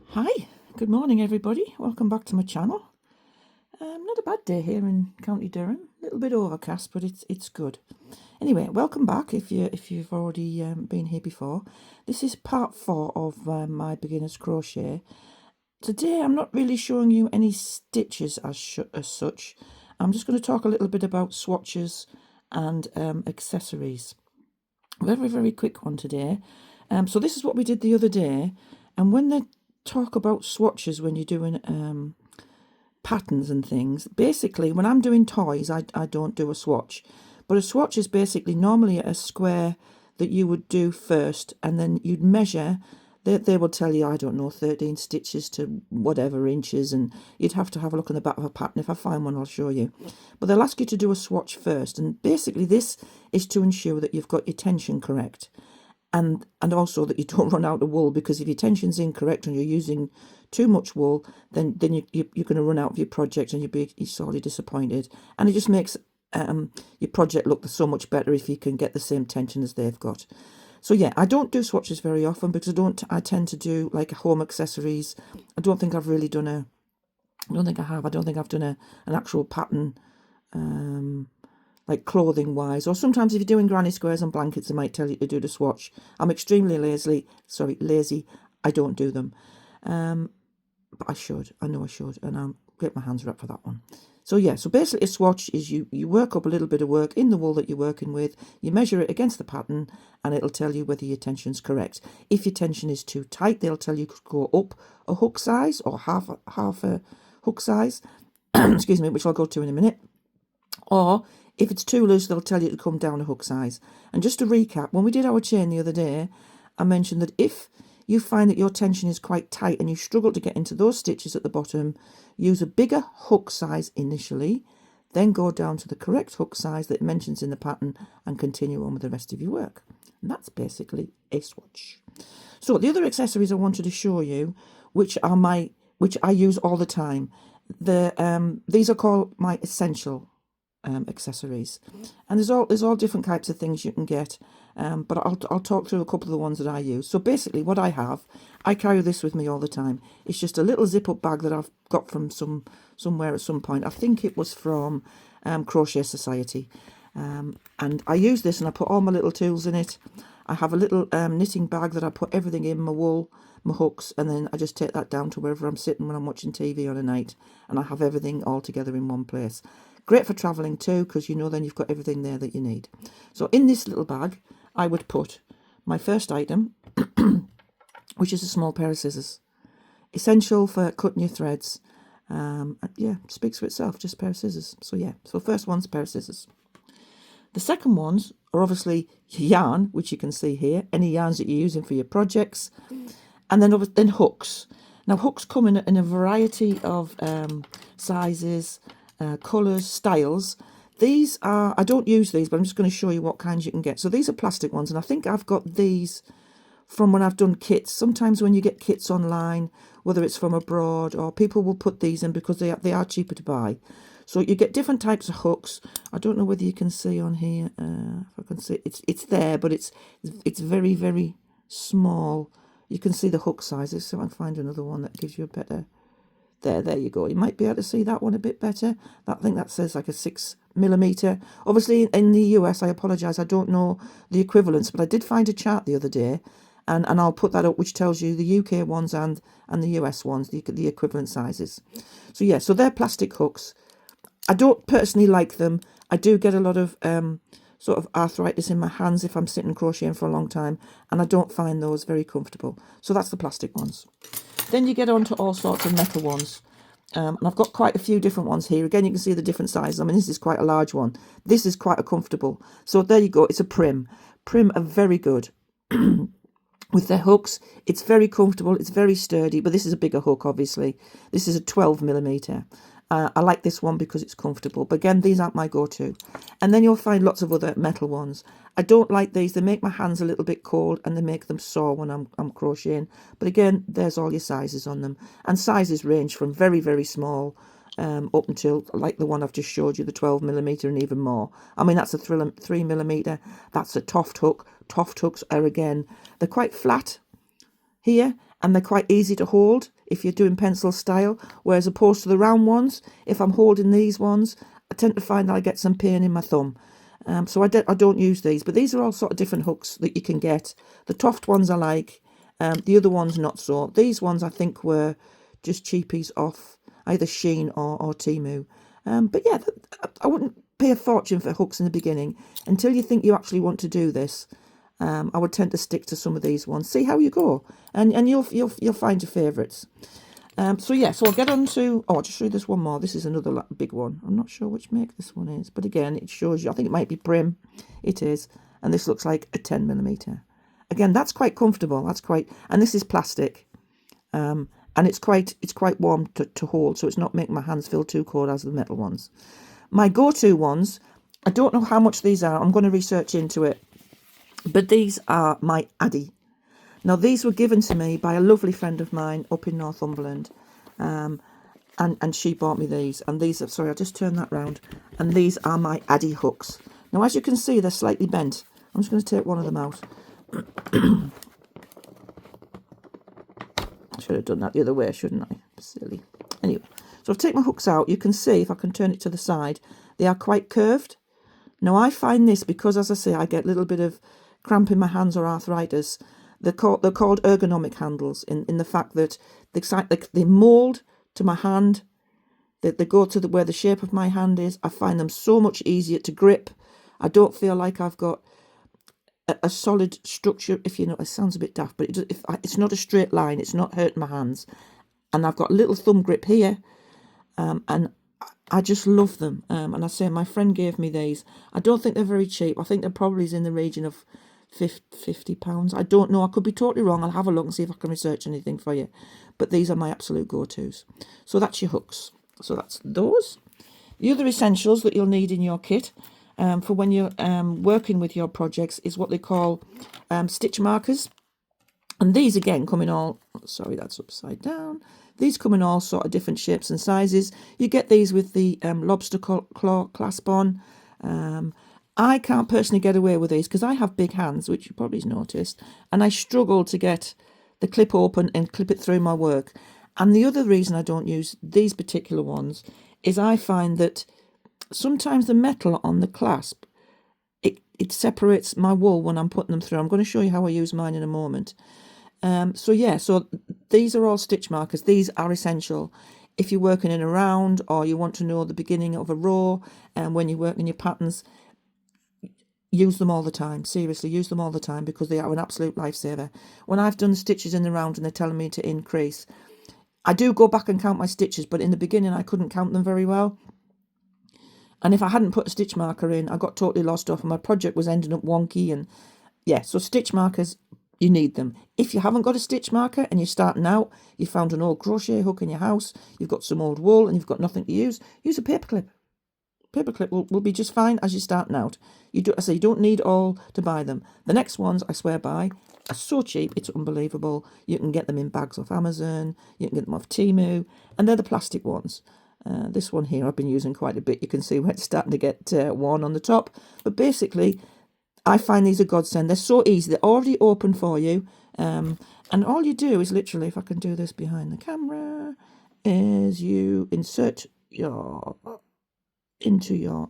Hi, good morning everybody. Welcome back to my channel. Not a bad day here in County Durham. A little bit overcast, but it's good. Anyway, welcome back if you've already been here before. This is part 4 of my beginner's crochet. Today I'm not really showing you any stitches as such. I'm just going to talk a little bit about swatches and accessories. Very quick one today. So this is what we did the other day, and when they talk about swatches when you're doing patterns and things, basically when I'm doing toys I don't do a swatch, but a swatch is basically normally a square that you would do first, and then you'd measure. They will tell you, I don't know, 13 stitches to whatever inches, and you'd have to have a look in the back of a pattern. If I find one, I'll show you. But they'll ask you to do a swatch first, and basically this is to ensure that you've got your tension correct, and also that you don't run out of wool, because if your tension's incorrect and you're using too much wool, then you're going to run out of your project and you're sorely disappointed. And it just makes your project look so much better if you can get the same tension as they've got. So yeah, I don't do swatches very often because I tend to do like home accessories. I don't think I've really done I don't think I've done an actual pattern, like clothing wise. Or sometimes if you're doing granny squares and blankets, they might tell you to do the swatch. I'm extremely lazy. I don't do them. But I should. I know I should, and I'll get my hands wrapped for that one. So yeah, so basically a swatch is you work up a little bit of work in the wool that you're working with, you measure it against the pattern, and it'll tell you whether your tension's correct. If your tension is too tight, they'll tell you to go up a hook size or half a hook size, excuse me, which I'll go to in a minute. Or if it's too loose, they'll tell you to come down a hook size. And just to recap, when we did our chain the other day, I mentioned that if you find that your tension is quite tight and you struggle to get into those stitches at the bottom, use a bigger hook size initially, then go down to the correct hook size that it mentions in the pattern and continue on with the rest of your work. And that's basically a swatch. So the other accessories I wanted to show you, which I use all the time, these are called my essential accessories, and there's all different types of things you can get, but I'll talk through a couple of the ones that I use. So basically what I carry this with me all the time. It's just a little zip up bag that I've got from somewhere at some point. I think it was from Crochet Society, and I use this and I put all my little tools in it. I have a little knitting bag that I put everything in, my wool, my hooks, and then I just take that down to wherever I'm sitting when I'm watching TV on a night, and I have everything all together in one place. Great for travelling too, because then you've got everything there that you need. So in this little bag, I would put my first item, which is a small pair of scissors. Essential for cutting your threads. Yeah, speaks for itself, just a pair of scissors. So yeah, so first one's a pair of scissors. The second ones are obviously yarn, which you can see here, any yarns that you're using for your projects, and then hooks. Now hooks come in a variety of sizes, colours, styles. These are, I don't use these, but I'm just going to show you what kinds you can get. So these are plastic ones, and I think I've got these from when I've done kits. Sometimes when you get kits online, whether it's from abroad, or people will put these in because they are cheaper to buy. So you get different types of hooks. I don't know whether you can see on here, if I can see, it's there, but it's very small. You can see the hook sizes, so I can find another one that gives you a better. There you go. You might be able to see that one a bit better. I think that says like a 6mm. Obviously, in the US, I apologise, I don't know the equivalents, but I did find a chart the other day, and I'll put that up, which tells you the UK ones and the US ones, the equivalent sizes. So yeah, so they're plastic hooks. I don't personally like them. I do get a lot of sort of arthritis in my hands if I'm sitting crocheting for a long time, and I don't find those very comfortable. So that's the plastic ones. Then you get on to all sorts of metal ones. And I've got quite a few different ones here. Again, you can see the different sizes. I mean, this is quite a large one. This is quite a comfortable. So there you go. It's a Prim. Prim are very good. With their hooks, it's very comfortable. It's very sturdy. But this is a bigger hook, obviously. This is a 12mm. I like this one because it's comfortable. But again, these aren't my go-to. And then you'll find lots of other metal ones. I don't like these. They make my hands a little bit cold and they make them sore when I'm crocheting. But again, there's all your sizes on them. And sizes range from very small up until like the one I've just showed you, the 12mm and even more. I mean, that's a 3mm. That's a Toft hook. Toft hooks are, again, they're quite flat here, and they're quite easy to hold if you're doing pencil style, whereas opposed to the round ones, if I'm holding these ones, I tend to find that I get some pain in my thumb. So I don't use these, but these are all sort of different hooks that you can get. The Toft ones I like, the other ones not so. These ones I think were just cheapies off either Shein or Temu. But yeah, I wouldn't pay a fortune for hooks in the beginning until you think you actually want to do this. I would tend to stick to some of these ones. See how you go, and you'll find your favourites. So yeah, so I'll get on to. Oh, I'll just show you this one more. This is another big one. I'm not sure which make this one is, but again, it shows you. I think it might be Prim. It is, and this looks like a 10mm. Again, that's quite comfortable. That's quite, and this is plastic, and it's quite warm to hold, so it's not making my hands feel too cold as the metal ones. My go-to ones, I don't know how much these are. I'm going to research into it. But these are my Addy. Now, these were given to me by a lovely friend of mine up in Northumberland. And she bought me these. And these are, sorry, I'll just turn that round. And these are my Addy hooks. Now, as you can see, they're slightly bent. I'm just going to take one of them out. I should have done that the other way, shouldn't I? Silly. Anyway, so I've taken my hooks out. You can see, if I can turn it to the side, they are quite curved. Now, I find this, because, as I say, I get a little bit of cramp in my hands or arthritis. They're called ergonomic handles in the fact that they mould to my hand. They go to where the shape of my hand is. I find them so much easier to grip. I don't feel like I've got a solid structure. If you know, it sounds a bit daft, but it's not a straight line. It's not hurting my hands. And I've got a little thumb grip here, and I just love them. And I say my friend gave me these. I don't think they're very cheap. I think they're probably in the region of £50. I don't know. I could be totally wrong. I'll have a look and see if I can research anything for you. But these are my absolute go-tos. So that's your hooks. So that's those. The other essentials that you'll need in your kit for when you're working with your projects is what they call stitch markers. And these, again, come in all... Sorry, that's upside down. These come in all sort of different shapes and sizes. You get these with the lobster claw clasp on. I can't personally get away with these because I have big hands, which you probably noticed, and I struggle to get the clip open and clip it through my work. And the other reason I don't use these particular ones is I find that sometimes the metal on the clasp, it separates my wool when I'm putting them through. I'm going to show you how I use mine in a moment. So yeah, so these are all stitch markers. These are essential if you're working in a round or you want to know the beginning of a row, and when you're working your patterns, use them all the time. Seriously, use them all the time because they are an absolute lifesaver. When I've done stitches in the round and they're telling me to increase, I do go back and count my stitches, but in the beginning I couldn't count them very well. And if I hadn't put a stitch marker in, I got totally lost off and my project was ending up wonky. And yeah, so stitch markers, you need them. If you haven't got a stitch marker and you're starting out, you found an old crochet hook in your house, you've got some old wool and you've got nothing to use a paperclip. Paperclip will be just fine as you're starting out. You don't need all to buy them. The next ones, I swear by, are so cheap, it's unbelievable. You can get them in bags off Amazon, you can get them off Temu, and they're the plastic ones. This one here I've been using quite a bit. You can see where it's starting to get worn on the top. But basically, I find these a godsend. They're so easy. They're already open for you. And all you do is literally, if I can do this behind the camera, is you insert into your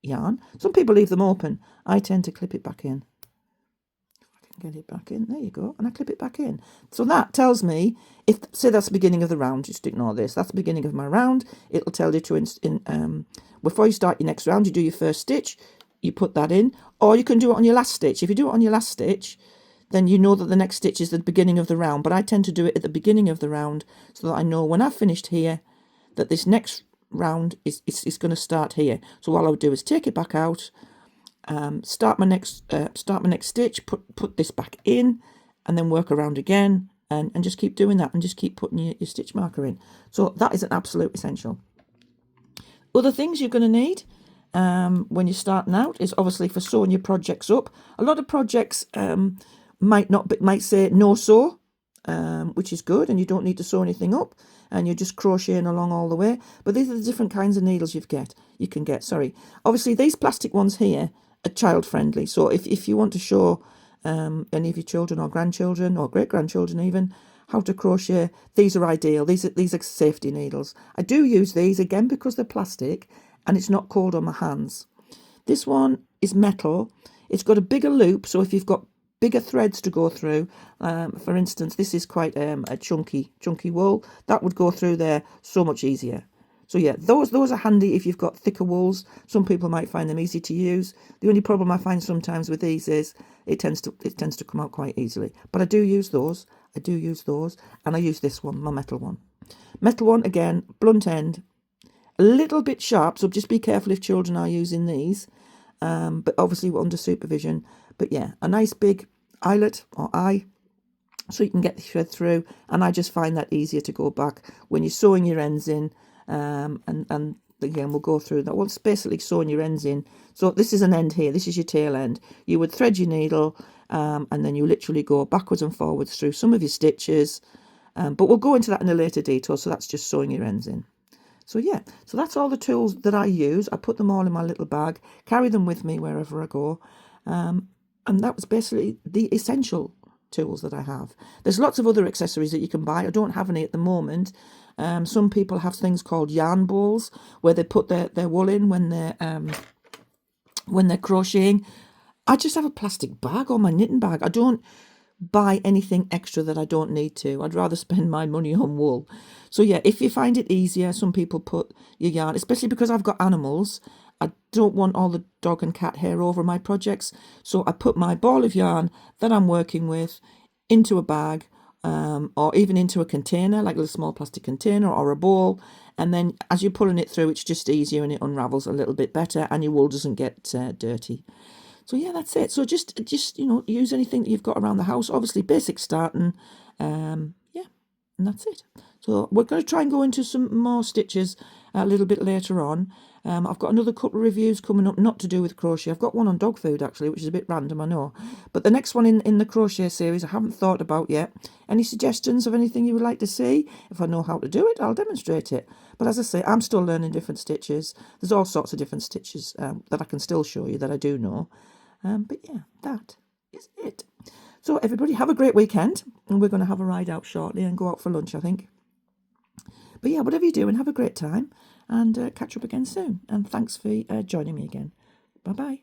yarn. Some people leave them open. I tend to clip it back in. Get it back in, there you go, and I clip it back in. So that tells me, if say that's the beginning of the round, just ignore this, that's the beginning of my round, it'll tell you to before you start your next round, you do your first stitch, you put that in, or you can do it on your last stitch. If you do it on your last stitch, then you know that the next stitch is the beginning of the round, but I tend to do it at the beginning of the round so that I know when I've finished here that this next round is going to start here. So all I would do is take it back out, start my next stitch, put this back in, and then work around again, and just keep doing that, and just keep putting your stitch marker in. So that is an absolute essential. Other things you're going to need when you're starting out is obviously for sewing your projects up. A lot of projects might say no sew, which is good, and you don't need to sew anything up, and you're just crocheting along all the way. But these are the different kinds of needles you can get. Obviously these plastic ones here are child friendly, so if you want to show any of your children or grandchildren or great grandchildren even how to crochet, these are ideal. These are safety needles. I do use these again because they're plastic and it's not cold on my hands. This one is metal. It's got a bigger loop, so if you've got bigger threads to go through, for instance, this is quite a chunky wool, that would go through there so much easier. So yeah, those are handy if you've got thicker wools. Some people might find them easy to use. The only problem I find sometimes with these is it tends to come out quite easily. But I do use those. And I use this one, my metal one. Metal one again, blunt end, a little bit sharp. So just be careful if children are using these. But obviously under supervision. But yeah, a nice big eyelet or eye, so you can get the thread through. And I just find that easier to go back when you're sewing your ends in. And again, we'll go through that. Well, it's basically sewing your ends in. So this is an end here. This is your tail end. You would thread your needle, and then you literally go backwards and forwards through some of your stitches. But we'll go into that in a later detail. So that's just sewing your ends in. So yeah, so that's all the tools that I use. I put them all in my little bag, carry them with me wherever I go. And that was basically the essential tools that I have. There's lots of other accessories that you can buy. I don't have any at the moment. Some people have things called yarn balls where they put their wool in when they're crocheting. I just have a plastic bag or my knitting bag. I don't buy anything extra that I don't need to. I'd rather spend my money on wool. So yeah, if you find it easier, some people put your yarn, especially because I've got animals. I don't want all the dog and cat hair over my projects. So I put my ball of yarn that I'm working with into a bag, or even into a container, like a little small plastic container or a bowl. And then as you're pulling it through, it's just easier and it unravels a little bit better and your wool doesn't get dirty. So yeah, that's it. So just use anything that you've got around the house. Obviously, basic starting. Yeah, and that's it. So we're going to try and go into some more stitches a little bit later on. I've got another couple of reviews coming up, not to do with crochet. I've got one on dog food, actually, which is a bit random, I know. But the next one in the crochet series, I haven't thought about yet. Any suggestions of anything you would like to see? If I know how to do it, I'll demonstrate it. But as I say, I'm still learning different stitches. There's all sorts of different stitches that I can still show you that I do know. But yeah, that is it. So everybody have a great weekend. And we're going to have a ride out shortly and go out for lunch, I think. But yeah, whatever you do, and have a great time. And catch up again soon. And thanks for joining me again. Bye-bye.